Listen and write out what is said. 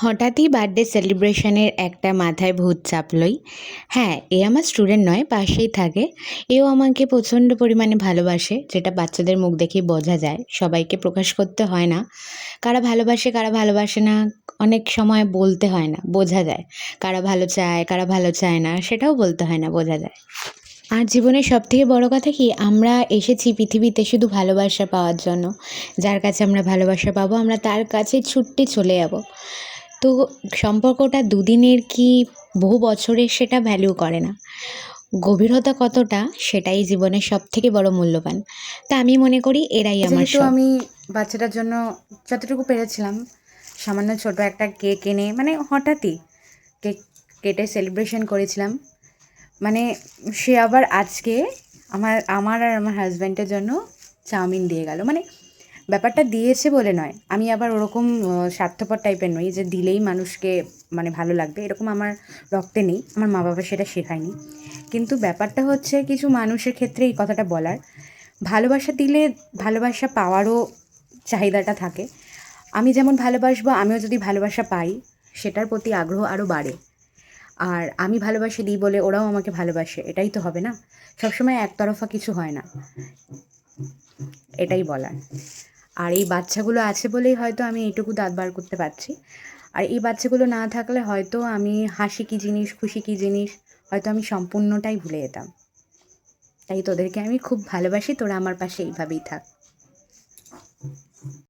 হঠাৎই বার্থডে সেলিব্রেশনের একটা মাথায় ভূত চাপলোই। হ্যাঁ, এ আমার স্টুডেন্ট নয়, পাশেই থাকে। এও আমাকে প্রচণ্ড পরিমাণে ভালোবাসে, যেটা বাচ্চাদের মুখ দেখেই বোঝা যায়। সবাইকে প্রকাশ করতে হয় না। কারা ভালোবাসে, কারা ভালোবাসে না, অনেক সময় বলতে হয় না, বোঝা যায়। কারা ভালো চায়, কারা ভালো চায় না, সেটাও বলতে হয় না, বোঝা যায়। আর জীবনের সবথেকে বড় কথা কি, আমরা এসেছি পৃথিবীতে শুধু ভালোবাসা পাওয়ার জন্য। যার কাছে আমরা ভালোবাসা পাবো, আমরা তার কাছে ছুট্টে চলে যাব। তো সম্পর্কটা দুদিনের কি বহু বছরের, সেটা ভ্যালু করে না। গভীরতা কতটা, সেটাই জীবনের সবথেকে বড় মূল্যবান। তা আমি মনে করি এরাই আমার যেহেতু সব। আমি বাচ্চাটার জন্য যতটুকু পেরেছিলাম সামান্য ছোট একটা কেক এনে মানে হঠাৎই কেক কেটে সেলিব্রেশন করেছিলাম। মানে সে আবার আজকে আমার আর আমার হাজব্যান্ডের জন্য চাউমিন দিয়ে গেল। মানে ব্যাপারটা দিয়েছে বলে নয়, আমি আবার ওরকম স্বার্থপর টাইপের নই যে দিলেই মানুষকে মানে ভালো লাগবে, এরকম আমার রক্তে নেই, আমার মা বাবা সেটা শেখায়নি। কিন্তু ব্যাপারটা হচ্ছে কিছু মানুষের ক্ষেত্রে এই কথাটা বলার, ভালোবাসা দিলে ভালোবাসা পাওয়ারও চাহিদাটা থাকে। আমি যেমন ভালোবাসবো, আমিও যদি ভালোবাসা পাই সেটার প্রতি আগ্রহ আরও বাড়ে। আর আমি ভালোবাসি দিই বলে ওরাও আমাকে ভালোবাসে, এটাই তো হবে না। সবসময় একতরফা কিছু হয় না, এটাই বলার। আর এই বাচ্চাগুলো আছে বলেই হয়তো আমি এইটুকু দাঁত বার করতে পারছি। আর এই বাচ্চাগুলো না থাকলে হয়তো আমি হাসি কী জিনিস, খুশি কী জিনিস, হয়তো আমি সম্পূর্ণটাই ভুলে যেতাম। তাই তোদেরকে আমি খুব ভালোবাসি, তোরা আমার পাশে এইভাবেই থাক।